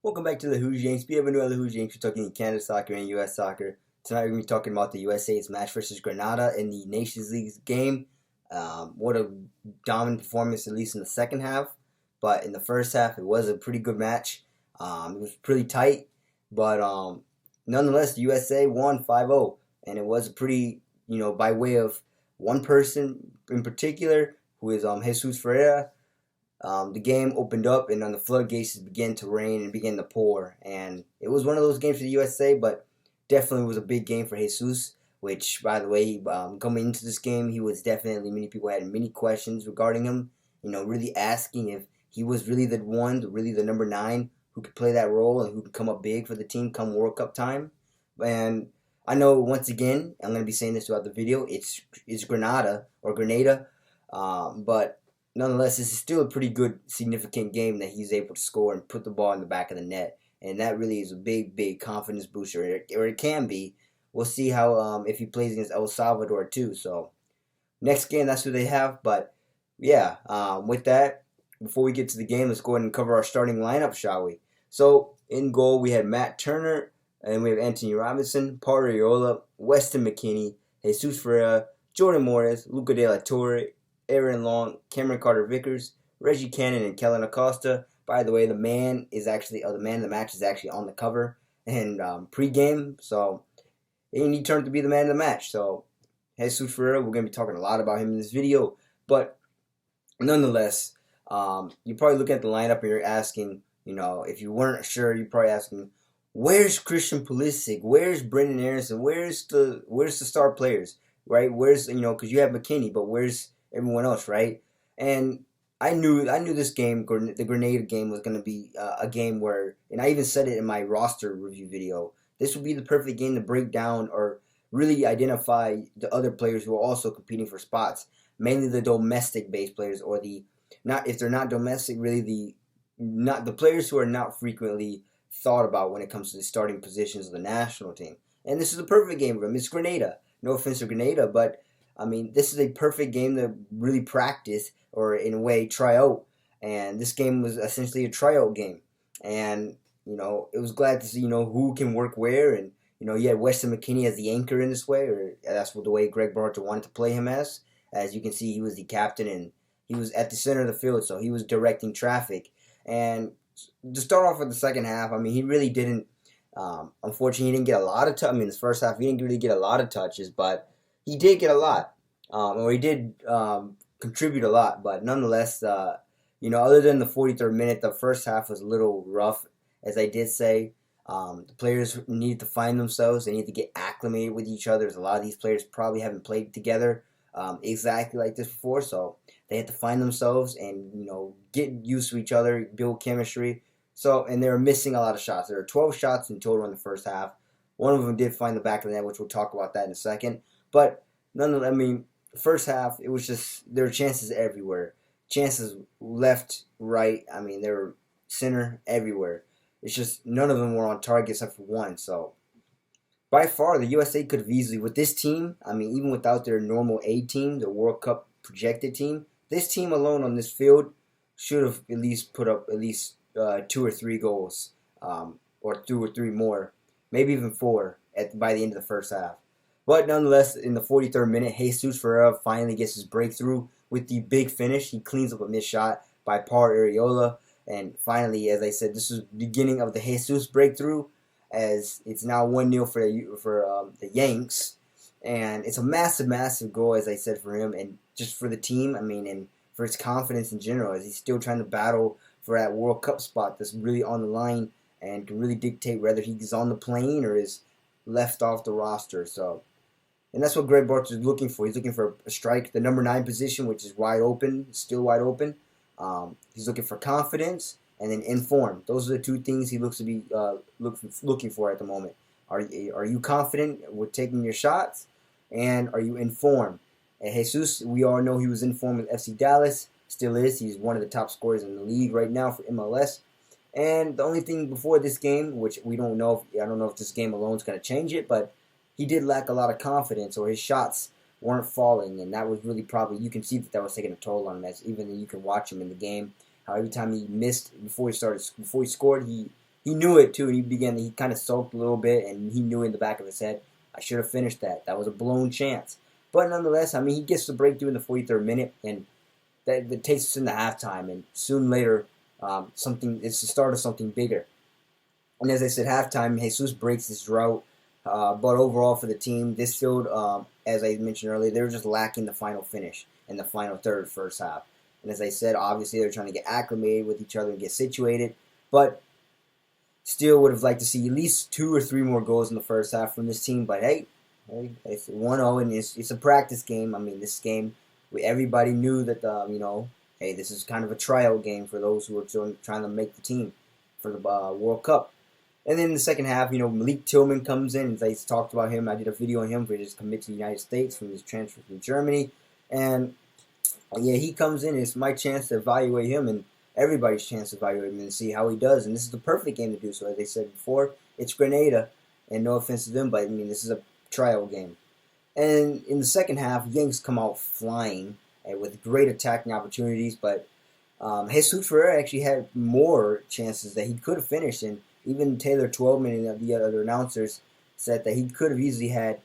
Welcome back to the Who's Yanks. Bienvenue à the Who's Yanks. We're talking Canada soccer and U.S. soccer. Tonight we're going to be talking about the USA's match versus Grenada in the Nations League game. What a dominant performance, at least in the second half. But in the first half, it was a pretty good match. It was pretty tight. But nonetheless, the USA won 5-0. And it was a pretty, by way of one person in particular, who is Jesus Ferreira. The game opened up, and on the floodgates began to rain and began to pour. And it was one of those games for the USA, but definitely was a big game for Jesus. Which, by the way, coming into this game, he was definitely, many people had many questions regarding him. Really asking if he was really the one, really the number 9 who could play that role and who could come up big for the team come World Cup time. And I know, once again, I'm going to be saying this throughout the video, it's Grenada or Grenada, but nonetheless, this is still a pretty good, significant game that he's able to score and put the ball in the back of the net. And that really is a big, big confidence booster, or it can be. We'll see how if he plays against El Salvador too. So next game, that's who they have. But yeah, with that, before we get to the game, let's go ahead and cover our starting lineup, shall we? So in goal, we had Matt Turner, and we have Anthony Robinson, Paul Arriola, Weston McKennie, Jesus Ferreira, Jordan Morris, Luca De La Torre, Aaron Long, Cameron Carter-Vickers, Reggie Cannon, and Kellen Acosta. By the way, the man of the match is actually on the cover and pre-game, so he turned to be the man of the match. So Jesus Ferreira, we're going to be talking a lot about him in this video, but nonetheless, you're probably looking at the lineup and you're asking, if you weren't sure, you're probably asking, where's Christian Pulisic? Where's Brendan Aronson? Where's the star players, right? Where's, because you have McKennie, but where's everyone else, right? And I knew this game, the Grenada game, was going to be a game where, and I even said it in my roster review video, this would be the perfect game to break down or really identify the other players who are also competing for spots, mainly the domestic-based players, or if they're not domestic, really the players who are not frequently thought about when it comes to the starting positions of the national team. And this is a perfect game for them. It's Grenada. No offense to Grenada, but this is a perfect game to really practice, or in a way, try out. And this game was essentially a tryout game. And, it was glad to see, who can work where. And, you had Weston McKennie as the anchor in this way, or that's the way Greg Berhalter wanted to play him as. As you can see, he was the captain, and he was at the center of the field, so he was directing traffic. And to start off with the second half, he really didn't, unfortunately, he didn't get a lot of touches. This first half, he didn't really get a lot of touches, but he did get a lot, or he did contribute a lot. But nonetheless, other than the 43rd minute, the first half was a little rough, as I did say. The players needed to find themselves. They need to get acclimated with each other. A lot of these players probably haven't played together exactly like this before, so they had to find themselves and get used to each other, build chemistry. So, and they were missing a lot of shots. There were 12 shots in total in the first half. One of them did find the back of the net, which we'll talk about that in a second. But nonetheless, first half, it was just, there were chances everywhere. Chances left, right, there were center, everywhere. It's just none of them were on target except for one. So by far, the USA could have easily, with this team, even without their normal A team, the World Cup projected team, this team alone on this field should have at least put up at least 2 or 3 goals, or 2 or 3 more, maybe even 4 by the end of the first half. But nonetheless, in the 43rd minute, Jesus Ferreira finally gets his breakthrough with the big finish. He cleans up a missed shot by Paul Arriola. And finally, as I said, this is the beginning of the Jesus breakthrough, as it's now 1-0 for the Yanks. And it's a massive, massive goal, as I said, for him and just for the team. And for his confidence in general, as he's still trying to battle for that World Cup spot that's really on the line and can really dictate whether he's on the plane or is left off the roster. So, and that's what Greg Berhalter is looking for. He's looking for a strike, the number 9 position, which is wide open, still wide open. He's looking for confidence and then informed. Those are the 2 things he looks to be looking for at the moment. Are you confident with taking your shots, and are you informed? And Jesus, we all know he was informed with FC Dallas, still is. He's one of the top scorers in the league right now for MLS. And the only thing before this game, which I don't know if this game alone is going to change it, but he did lack a lot of confidence, or his shots weren't falling, and that was really probably, you can see that was taking a toll on him, as even you can watch him in the game, how every time he missed before he scored, he he knew it too. He kind of sulked a little bit, and he knew in the back of his head, I should have finished that. That was a blown chance. But nonetheless, I mean, he gets the breakthrough in the 43rd minute, and that takes us into halftime. And soon later, it's the start of something bigger. And as I said, halftime, Jesus breaks his drought. But overall for the team, this field, as I mentioned earlier, they were just lacking the final finish in the final third first half. And as I said, obviously they're trying to get acclimated with each other and get situated. But still would have liked to see at least 2 or 3 more goals in the first half from this team. But hey, it's 1-0, and it's a practice game. I mean, this game, everybody knew that, hey, this is kind of a tryout game for those who are trying to make the team for the World Cup. And then in the second half, Malik Tillman comes in. As I talked about him, I did a video on him for his commit to the United States from his transfer from Germany. And yeah, he comes in. It's my chance to evaluate him and everybody's chance to evaluate him and see how he does. And this is the perfect game to do so. As I said before, it's Grenada. And no offense to them, but I mean, this is a trial game. And in the second half, Yanks come out flying with great attacking opportunities. But Jesus Ferreira actually had more chances that he could have finished. And even Taylor Twelman and the other announcers said that he could have easily had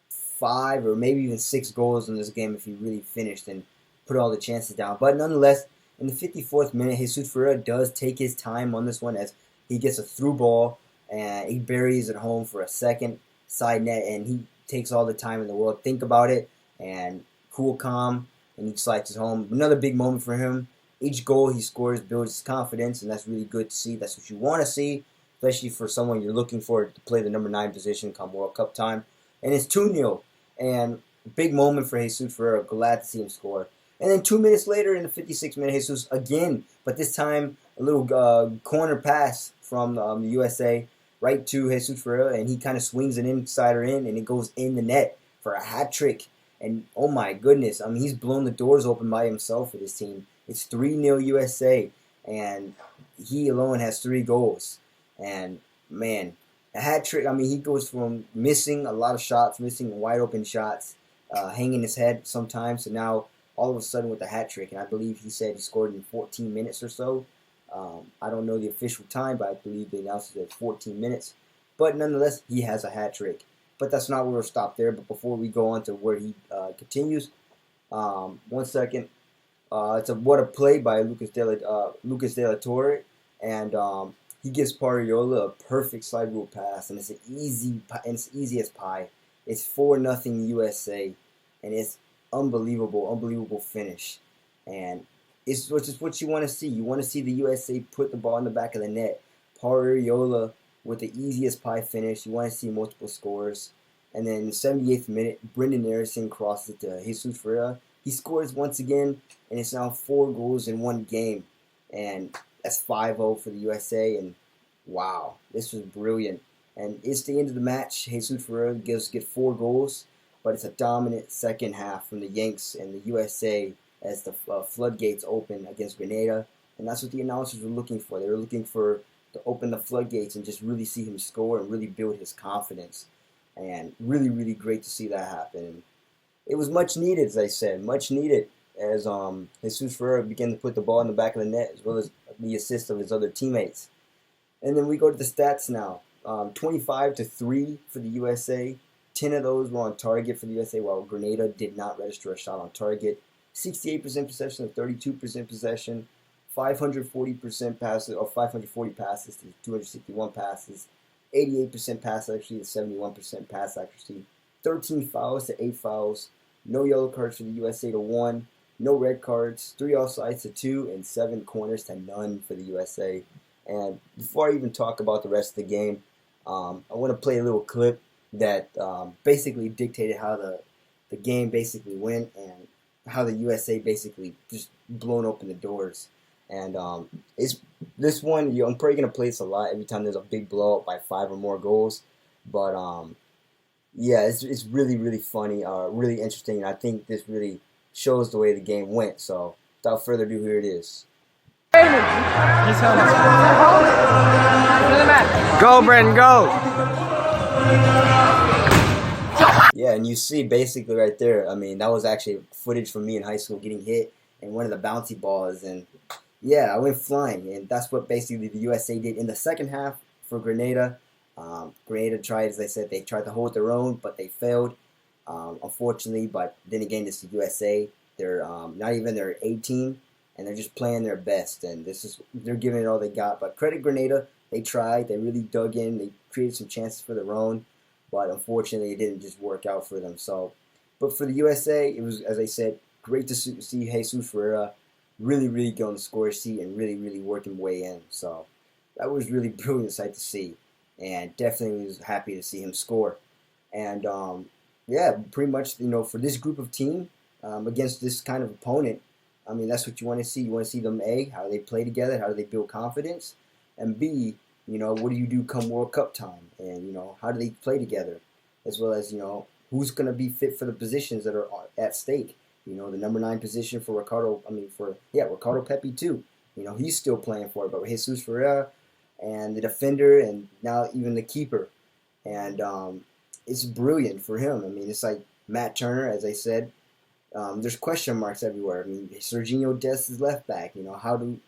5 or maybe even 6 goals in this game if he really finished and put all the chances down. But nonetheless, in the 54th minute, Jesus Ferreira does take his time on this one as he gets a through ball and he buries it home for a second side net, and he takes all the time in the world. Think about it and cool, calm, and he slides it home. Another big moment for him. Each goal he scores builds his confidence, and that's really good to see. That's what you want to see, especially for someone you're looking for to play the number 9 position come World Cup time. And it's 2-0, and big moment for Jesus Ferreira. Glad to see him score. And then 2 minutes later, in the 56th minute, Jesus again, but this time a little corner pass from the USA right to Jesus Ferreira, and he kind of swings it inside or in, and it goes in the net for a hat trick. And oh my goodness, I mean, he's blown the doors open by himself for this team. It's 3-0 USA, and he alone has 3 goals. And man, a hat trick. I mean, he goes from missing a lot of shots, missing wide open shots, hanging his head sometimes, to now all of a sudden with a hat trick. And I believe he said he scored in 14 minutes or so. I don't know the official time, but I believe they announced it at 14 minutes. But nonetheless, he has a hat trick. But that's not where we'll stop there. But before we go on to where he continues, 1 second. What a play by Lucas De La Torre, and he gives Pariola a perfect slide rule pass, and it's easy as pie. It's 4-0 USA, and it's unbelievable finish, and it's just what you want to see. You want to see the USA put the ball in the back of the net. Pariola with the easiest pie finish. You want to see multiple scores, and then in the 78th minute, Brendan Harrison crosses it to Jesus Ferreira. He scores once again, and it's now 4 goals in 1 game, and that's 5-0 for the USA. And wow, this was brilliant. And it's the end of the match. Jesus Ferreira get 4 goals, but it's a dominant second half from the Yanks and the USA as the floodgates open against Grenada. And that's what the announcers were looking for. They were looking for to open the floodgates and just really see him score and really build his confidence. And really great to see that happen. It was much needed, as I said, much needed, as Jesus Ferreira began to put the ball in the back of the net, as well as the assist of his other teammates. And then we go to the stats now. 25-3 for the USA. 10 of those were on target for the USA, while Grenada did not register a shot on target. 68% possession to 32% possession. 540% passes, or 540 passes to 261 passes. 88% pass accuracy to 71% pass accuracy. 13 fouls to 8 fouls. No yellow cards for the USA to 1. No red cards. 3 offsides to 2, and 7 corners to none for the USA. And before I even talk about the rest of the game, I want to play a little clip that basically dictated how the game basically went and how the USA basically just blown open the doors. And it's this one, I'm probably going to play this a lot every time there's a big blowout by 5 or more goals. But yeah, it's really funny, really interesting, and I think this really shows the way the game went. So without further ado, here it is. Go, Brendan, go! Yeah, and you see basically right there, I mean, that was actually footage from me in high school getting hit in one of the bouncy balls, and yeah, I went flying, and that's what basically the USA did. In the second half, for Grenada. Grenada tried, as I said, they tried to hold their own, but they failed, unfortunately. But then again, it's the USA. They're not even their A team, and they're just playing their best. And they're giving it all they got. But credit Grenada, they tried. They really dug in. They created some chances for their own, but unfortunately, it didn't just work out for them. So, but for the USA, it was, as I said, great to see Jesus Ferreira really, really get on the score sheet and really, really working way in. So that was really brilliant sight to see, and definitely was happy to see him score. And yeah, pretty much, for this group of team against this kind of opponent, I mean, that's what you want to see. You want to see them, A, how they play together, how do they build confidence, and B, what do you do come World Cup time, and how do they play together, as well as who's going to be fit for the positions that are at stake. The number 9 position for Ricardo. I mean, Ricardo Pepi too. He's still playing for it, but Jesus Ferreira and the defender, and now even the keeper, and it's brilliant for him. I mean, it's like Matt Turner, as I said. There's question marks everywhere. I mean, Serginho Dest is left back. How do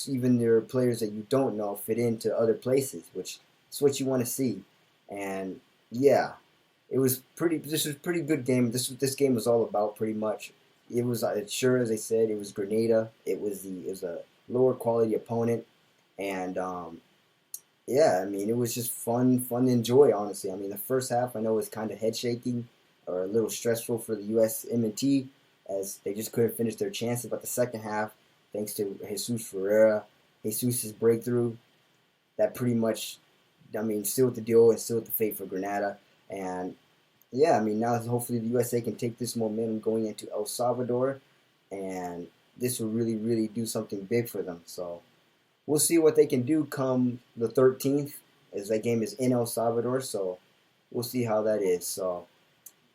even their players that you don't know fit into other places, which is what you want to see. And yeah, this was a pretty good game. This game was all about pretty much. It was sure, as I said, it was Grenada. It was a lower quality opponent, and yeah, I mean, it was just fun to enjoy. Honestly, I mean, the first half I know was kind of head shaking or a little stressful for the U.S. M&T as they just couldn't finish their chances. But the second half, thanks to Jesus Ferreira, Jesus' breakthrough, that pretty much, I mean, sealed the deal and sealed the fate for Grenada. And yeah, I mean, now hopefully the USA can take this momentum going into El Salvador, and this will really, really do something big for them. So we'll see what they can do come the 13th, as that game is in El Salvador. So we'll see how that is. So,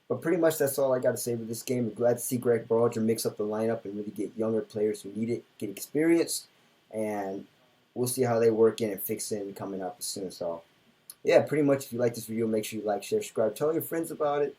but pretty much that's all I got to say with this game. I'm glad to see Greg Berhalter mix up the lineup and really get younger players who need it, get experience, and we'll see how they work in and fix in coming up soon. So yeah, pretty much if you like this video, make sure you like, share, subscribe, tell your friends about it.